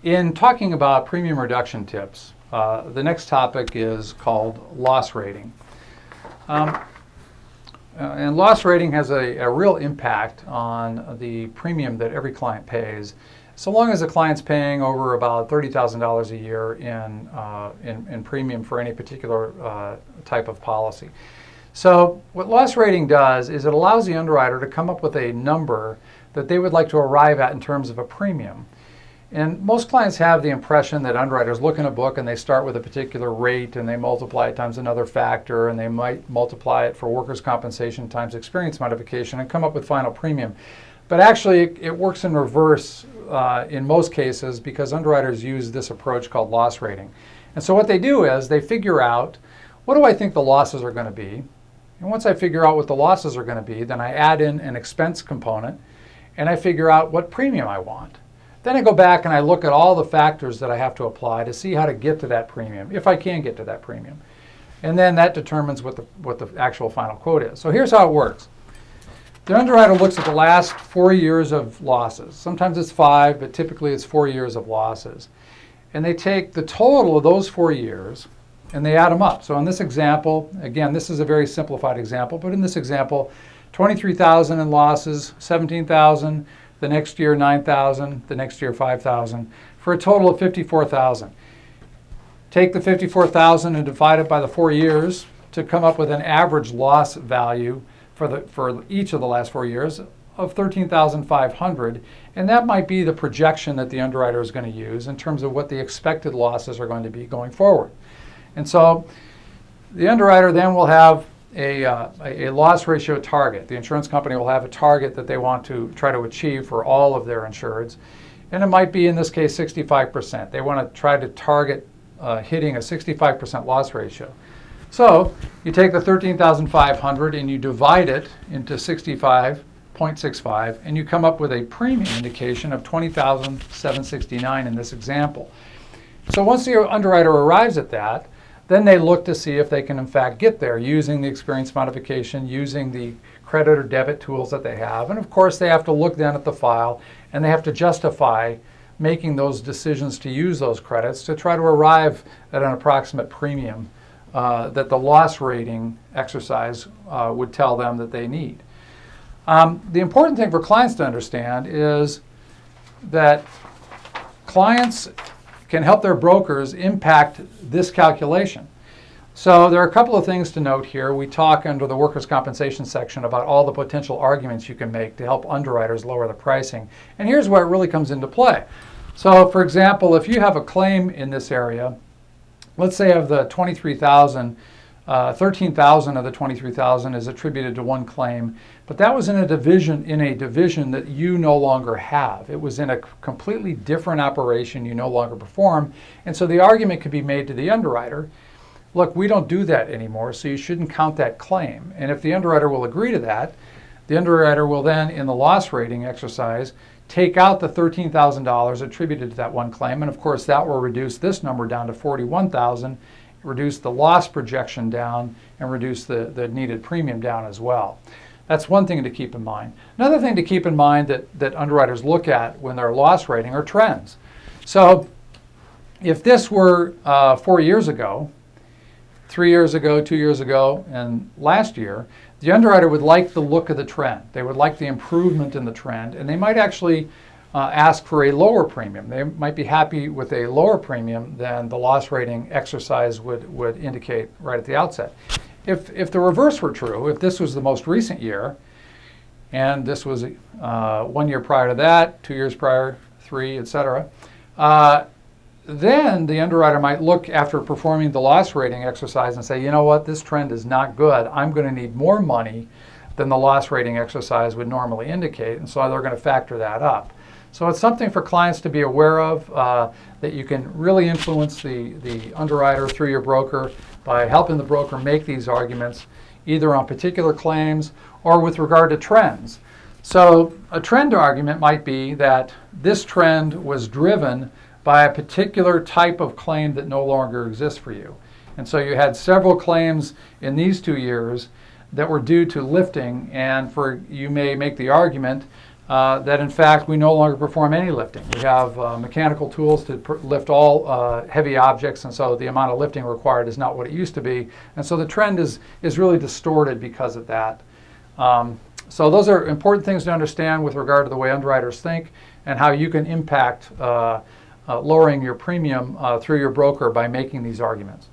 In talking about premium reduction tips, the next topic is called loss rating. And loss rating has a real impact on the premium that every client pays, so long as the client's paying over about $30,000 a year in premium for any particular type of policy. So what loss rating does is it allows the underwriter to come up with a number that they would like to arrive at in terms of a premium. And most clients have the impression that underwriters look in a book and they start with a particular rate and they multiply it times another factor, and they might multiply it for workers' compensation times experience modification and come up with final premium. But actually it works in reverse in most cases, because underwriters use this approach called loss rating. And so what they do is they figure out, what do I think the losses are going to be? And once I figure out what the losses are going to be, then I add in an expense component and I figure out what premium I want. Then I go back and I look at all the factors that I have to apply to see how to get to that premium, if I can get to that premium. And then that determines what the actual final quote is. So here's how it works. The underwriter looks at the last 4 years of losses. Sometimes it's 5, but typically it's 4 years of losses. And they take the total of those 4 years and they add them up. So in this example, again, this is a very simplified example, but in this example, 23,000 in losses, 17,000, the next year 9,000, the next year 5,000, for a total of 54,000. Take the 54,000 and divide it by the 4 years to come up with an average loss value for each of the last 4 years of 13,500, and that might be the projection that the underwriter is going to use in terms of what the expected losses are going to be going forward. And so the underwriter then will have a loss ratio target. The insurance company will have a target that they want to try to achieve for all of their insureds. And it might be, in this case, 65%. They want to try to target hitting a 65% loss ratio. So you take the 13,500 and you divide it into 65.65, and you come up with a premium indication of 20,769 in this example. So once the underwriter arrives at that, then they look to see if they can in fact get there using the experience modification, using the credit or debit tools that they have. And of course they have to look then at the file and they have to justify making those decisions to use those credits to try to arrive at an approximate premium that the loss rating exercise would tell them that they need. The important thing for clients to understand is that clients can help their brokers impact this calculation. So there are a couple of things to note here. We talk under the workers' compensation section about all the potential arguments you can make to help underwriters lower the pricing. And here's where it really comes into play. So for example, if you have a claim in this area, let's say of the 23,000, 13,000 of the 23,000 is attributed to one claim, but that was in a division that you no longer have. It was in a completely different operation you no longer perform, and so the argument could be made to the underwriter, look, we don't do that anymore, so you shouldn't count that claim. And if the underwriter will agree to that, the underwriter will then, in the loss rating exercise, take out the $13,000 attributed to that one claim, and of course that will reduce this number down to 41,000, reduce the loss projection down, and reduce the needed premium down as well. That's one thing to keep in mind. Another thing to keep in mind that underwriters look at when they're loss rating are trends. So if this were 4 years ago, 3 years ago, 2 years ago, and last year, the underwriter would like the look of the trend. They would like the improvement in the trend, and they might actually ask for a lower premium. They might be happy with a lower premium than the loss rating exercise would indicate right at the outset. If the reverse were true, if this was the most recent year, and this was 1 year prior to that, 2 years prior, 3, etc., then the underwriter might look after performing the loss rating exercise and say, you know what, this trend is not good. I'm going to need more money than the loss rating exercise would normally indicate, and so they're going to factor that up. So it's something for clients to be aware of, that you can really influence the underwriter through your broker by helping the broker make these arguments either on particular claims or with regard to trends. So a trend argument might be that this trend was driven by a particular type of claim that no longer exists for you. And so you had several claims in these 2 years that were due to lifting, and you may make the argument that in fact we no longer perform any lifting. We have mechanical tools to lift all heavy objects, and so the amount of lifting required is not what it used to be. And so the trend is really distorted because of that. So those are important things to understand with regard to the way underwriters think and how you can impact lowering your premium through your broker by making these arguments.